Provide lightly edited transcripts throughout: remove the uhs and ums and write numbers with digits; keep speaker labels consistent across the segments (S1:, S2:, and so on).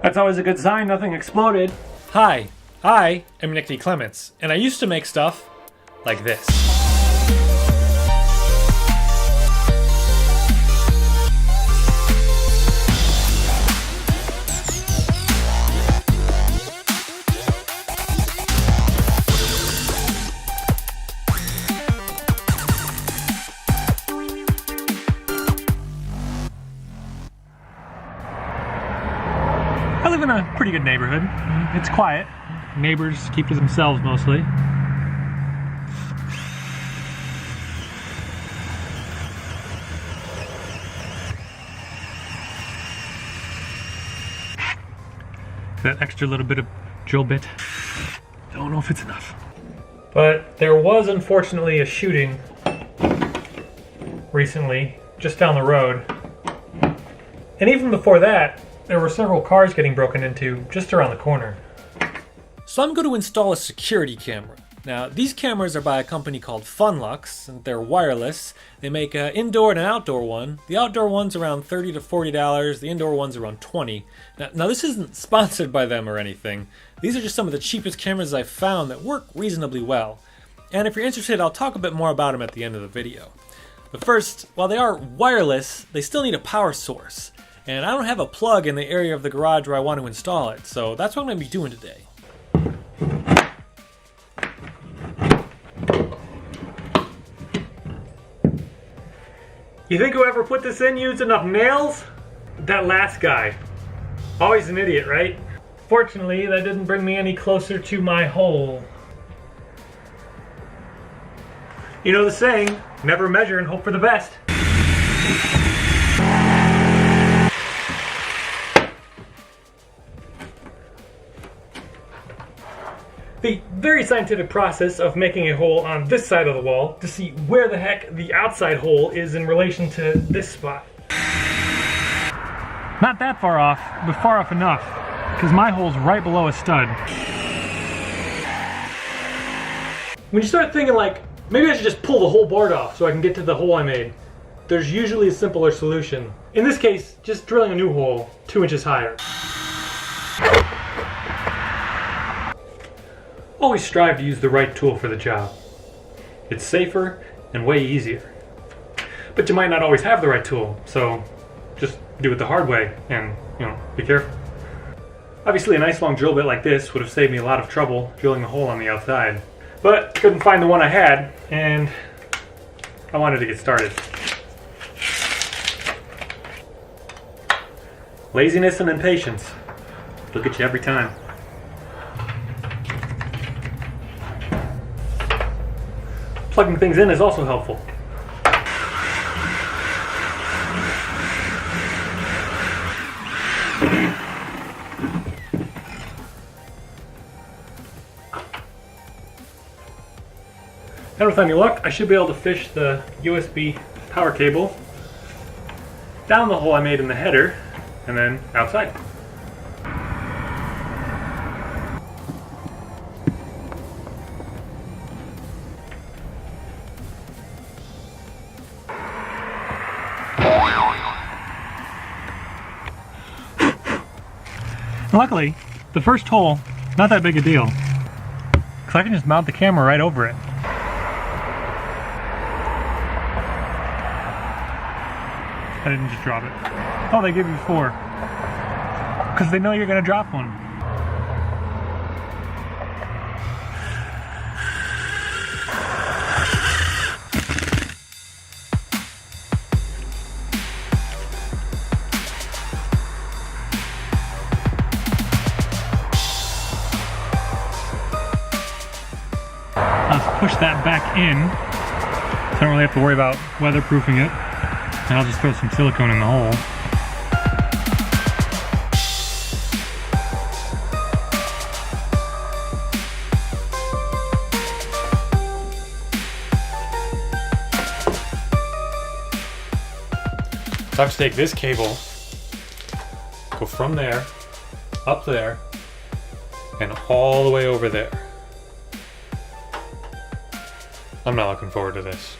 S1: That's always a good sign, nothing exploded.
S2: Hi, I am Nick D. Clements, and I used to make stuff like this.
S1: I live in a pretty good neighborhood. It's quiet. Neighbors keep to themselves mostly. That extra little bit of drill bit. Don't know if it's enough. But there was unfortunately a shooting recently, just down the road. And even before that, there were several cars getting broken into just around the corner.
S2: So I'm going to install a security camera. Now, these cameras are by a company called Funlux, and they're wireless. They make an indoor and an outdoor one. The outdoor one's around $30 to $40, the indoor one's around $20. Now this isn't sponsored by them or anything. These are just some of the cheapest cameras I've found that work reasonably well. And if you're interested, I'll talk a bit more about them at the end of the video. But first, while they are wireless, they still need a power source. And I don't have a plug in the area of the garage where I want to install it, so that's what I'm going to be doing today.
S1: You think whoever put this in used enough nails? That last guy. Always an idiot, right? Fortunately, that didn't bring me any closer to my hole. You know the saying, never measure and hope for the best. The very scientific process of making a hole on this side of the wall to see where the heck the outside hole is in relation to this spot. Not that far off, but far off enough, because my hole's right below a stud. When you start thinking like, maybe I should just pull the whole board off so I can get to the hole I made, there's usually a simpler solution. In this case, just drilling a new hole 2 inches higher. Always strive to use the right tool for the job. It's safer and way easier. But you might not always have the right tool, so just do it the hard way and, be careful. Obviously a nice long drill bit like this would have saved me a lot of trouble drilling a hole on the outside. But couldn't find the one I had, and I wanted to get started. Laziness and impatience. Look at you every time. Plugging things in is also helpful. And with any luck, I should be able to fish the USB power cable down the hole I made in the header and then outside. Luckily, the first hole, not that big a deal, because I can just mount the camera right over it. I didn't just drop it. Oh, they give you 4. Because they know you're going to drop one. Let's push that back in, so I don't really have to worry about weatherproofing it, and I'll just throw some silicone in the hole. So I have to take this cable, go from there, up there, and all the way over there. I'm not looking forward to this.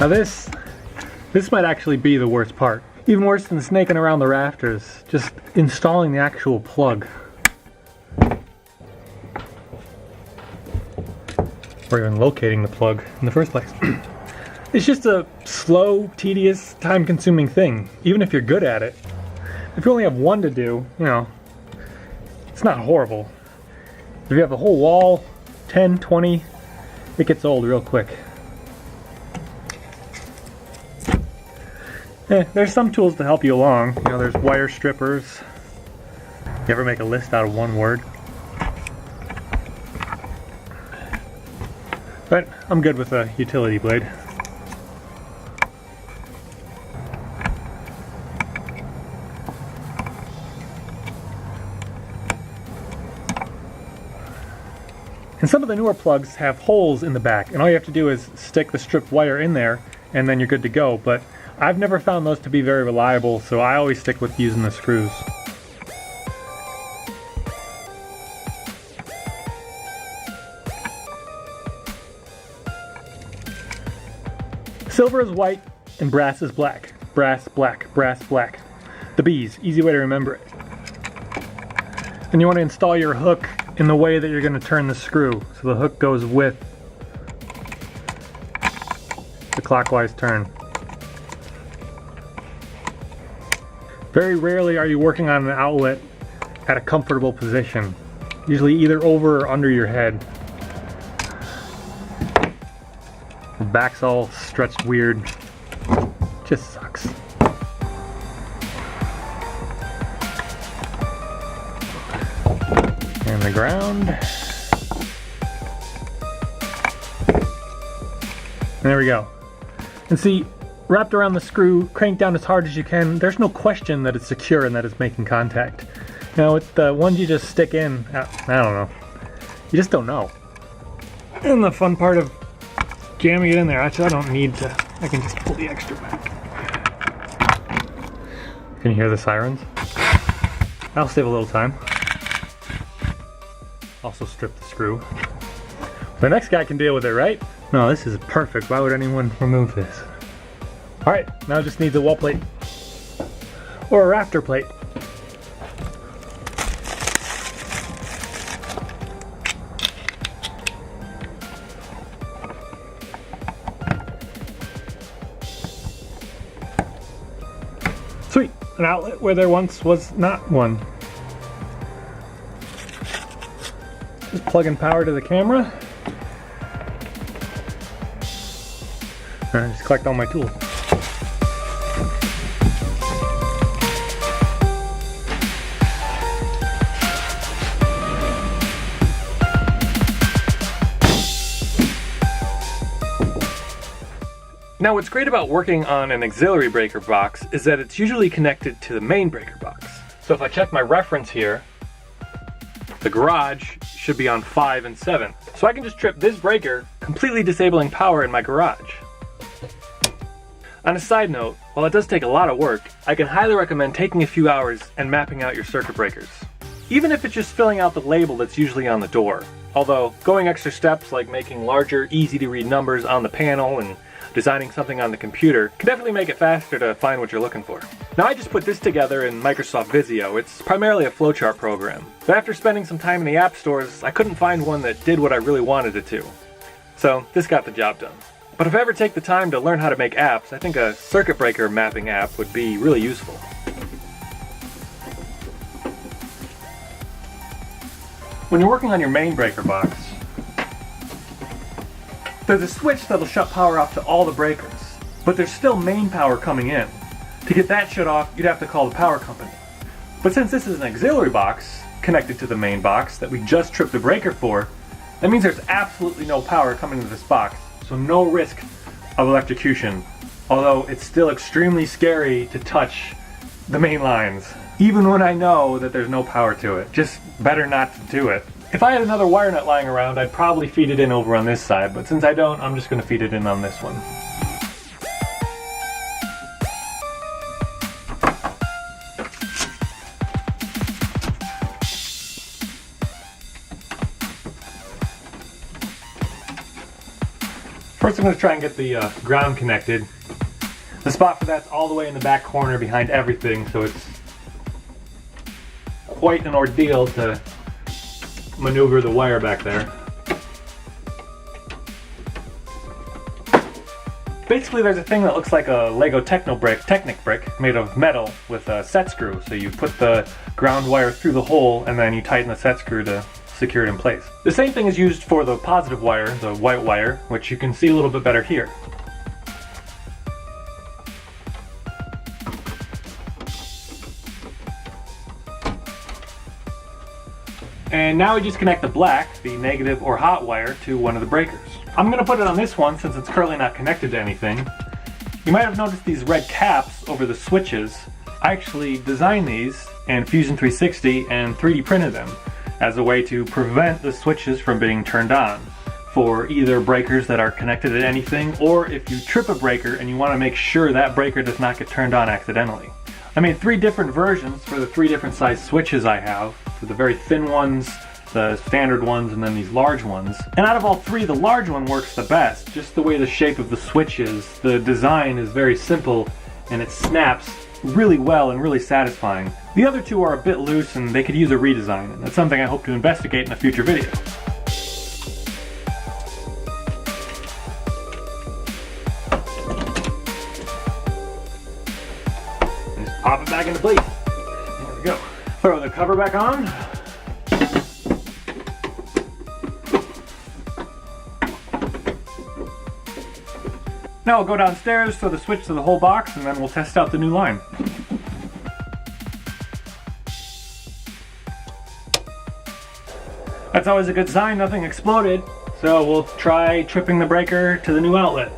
S1: Now this might actually be the worst part. Even worse than snaking around the rafters, just installing the actual plug. Or even locating the plug in the first place. It's just a slow, tedious, time-consuming thing, even if you're good at it. If you only have one to do, you know, it's not horrible. If you have the whole wall, 10, 20, it gets old real quick. There's some tools to help you along. You know, there's wire strippers. You ever make a list out of one word? But I'm good with a utility blade. And some of the newer plugs have holes in the back, and all you have to do is stick the stripped wire in there, and then you're good to go. But I've never found those to be very reliable, so I always stick with using the screws. Silver is white and brass is black. Brass, black, brass, black. The B's, easy way to remember it. And you want to install your hook in the way that you're going to turn the screw. So the hook goes with the clockwise turn. Very rarely are you working on an outlet at a comfortable position. Usually either over or under your head. The back's all stretched weird. Just sucks. And the ground. And there we go. And see, wrapped around the screw, cranked down as hard as you can, there's no question that it's secure and that it's making contact. Now with the ones you just stick in, I don't know. You just don't know. And the fun part of jamming it in there, actually I don't need to, I can just pull the extra back. Can you hear the sirens? That'll save a little time. Also strip the screw. The next guy can deal with it, right? No, this is perfect. Why would anyone remove this? Alright, now it just needs a wall plate. Or a rafter plate. Sweet, an outlet where there once was not one. Just plug in power to the camera. And just collect all my tools. Now what's great about working on an auxiliary breaker box is that it's usually connected to the main breaker box. So if I check my reference here, the garage should be on 5 and 7. So I can just trip this breaker, completely disabling power in my garage. On a side note, while it does take a lot of work, I can highly recommend taking a few hours and mapping out your circuit breakers. Even if it's just filling out the label that's usually on the door. Although, going extra steps like making larger, easy to read numbers on the panel and designing something on the computer can definitely make it faster to find what you're looking for. Now I just put this together in Microsoft Visio. It's primarily a flowchart program. But after spending some time in the app stores, I couldn't find one that did what I really wanted it to. So this got the job done. But if I ever take the time to learn how to make apps, I think a circuit breaker mapping app would be really useful. When you're working on your main breaker box, there's a switch that'll shut power off to all the breakers, but there's still main power coming in. To get that shut off, you'd have to call the power company. But since this is an auxiliary box connected to the main box that we just tripped the breaker for, that means there's absolutely no power coming into this box. So no risk of electrocution, although it's still extremely scary to touch the main lines, even when I know that there's no power to it. Just better not to do it. If I had another wire nut lying around, I'd probably feed it in over on this side, but since I don't, I'm just going to feed it in on this one. First I'm going to try and get the ground connected. The spot for that's all the way in the back corner behind everything, so it's quite an ordeal to maneuver the wire back there. Basically there's a thing that looks like a Lego Technic brick made of metal with a set screw. So you put the ground wire through the hole and then you tighten the set screw to secure it in place. The same thing is used for the positive wire, the white wire, which you can see a little bit better here. And now we just connect the black, the negative or hot wire, to one of the breakers. I'm going to put it on this one since it's currently not connected to anything. You might have noticed these red caps over the switches. I actually designed these in Fusion 360 and 3D printed them as a way to prevent the switches from being turned on for either breakers that are connected to anything, or if you trip a breaker and you want to make sure that breaker does not get turned on accidentally. I made 3 different versions for the 3 different size switches I have, for the very thin ones, the standard ones, and then these large ones. And out of all 3, the large one works the best. Just the way the shape of the switch is. The design is very simple and it snaps really well and really satisfying. The other 2 are a bit loose and they could use a redesign, and that's something I hope to investigate in a future video. Just pop it back into place. There we go. Throw the cover back on. Now we'll go downstairs, throw the switch to the whole box, and then we'll test out the new line. That's always a good sign, nothing exploded. So we'll try tripping the breaker to the new outlet.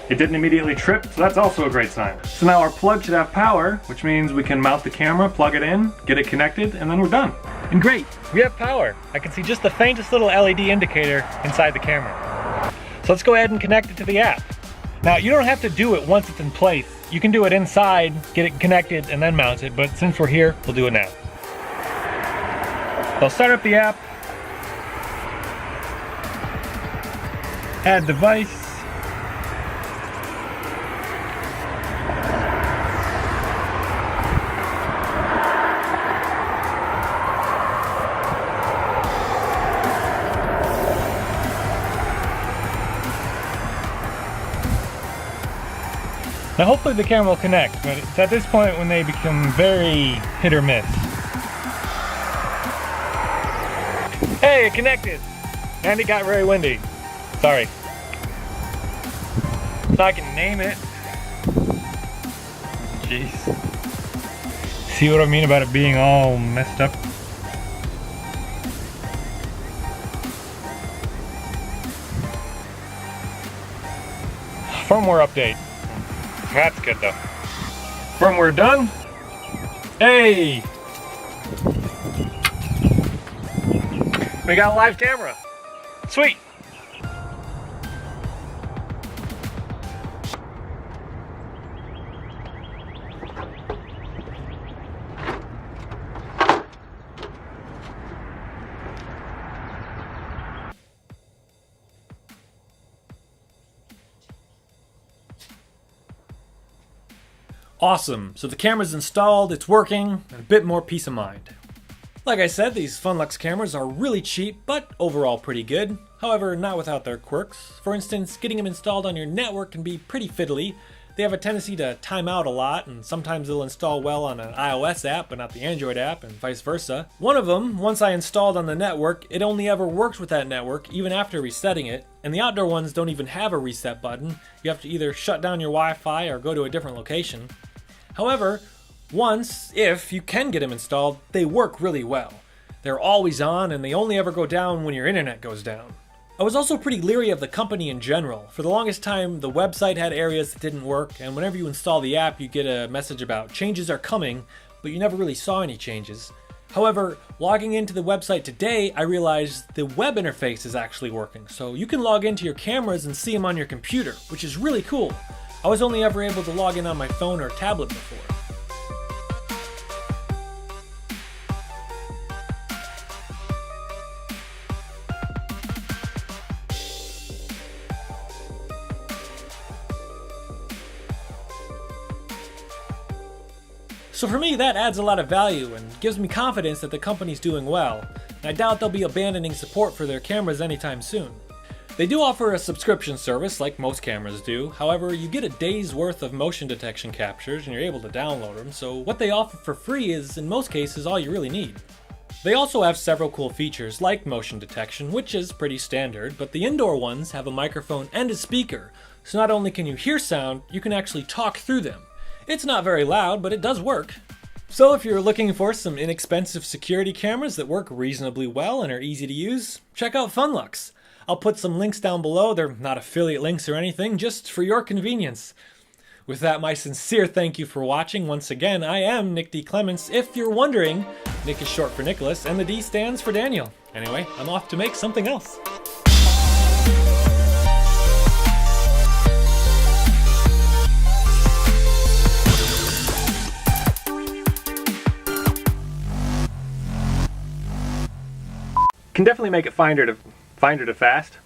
S1: It didn't immediately trip, so that's also a great sign. So now our plug should have power, which means we can mount the camera, plug it in, get it connected, and then we're done. And great, we have power. I can see just the faintest little LED indicator inside the camera. So let's go ahead and connect it to the app. Now you don't have to do it once it's in place. You can do it inside, get it connected, and then mount it, but since we're here, we'll do it now. I'll start up the app, add device, now hopefully the camera will connect, but it's at this point when they become very hit or miss. Hey, it connected! And it got very windy. Sorry. So I can name it. Jeez. See what I mean about it being all messed up? Firmware update. That's good though. Firmware done. Hey! We got a live camera. Sweet!
S2: Awesome, so the camera's installed, it's working, and a bit more peace of mind. Like I said, these Funlux cameras are really cheap, but overall pretty good. However, not without their quirks. For instance, getting them installed on your network can be pretty fiddly. They have a tendency to time out a lot, and sometimes they'll install well on an iOS app, but not the Android app, and vice versa. One of them, once I installed on the network, it only ever works with that network, even after resetting it, and the outdoor ones don't even have a reset button. You have to either shut down your Wi-Fi or go to a different location. However, if you can get them installed, they work really well. They're always on, and they only ever go down when your internet goes down. I was also pretty leery of the company in general. For the longest time, the website had areas that didn't work, and whenever you install the app, you get a message about changes are coming, but you never really saw any changes. However, logging into the website today, I realized the web interface is actually working, so you can log into your cameras and see them on your computer, which is really cool. I was only ever able to log in on my phone or tablet before. So for me, that adds a lot of value and gives me confidence that the company's doing well. And I doubt they'll be abandoning support for their cameras anytime soon. They do offer a subscription service like most cameras do. However, you get a day's worth of motion detection captures and you're able to download them, so what they offer for free is in most cases all you really need. They also have several cool features like motion detection, which is pretty standard, but the indoor ones have a microphone and a speaker, so not only can you hear sound, you can actually talk through them. It's not very loud, but it does work. So if you're looking for some inexpensive security cameras that work reasonably well and are easy to use, check out Funlux. I'll put some links down below. They're not affiliate links or anything, just for your convenience. With that, my sincere thank you for watching. Once again, I am Nick D. Clements. If you're wondering, Nick is short for Nicholas, and the D stands for Daniel. Anyway, I'm off to make something else.
S1: Can definitely make it finder to fast.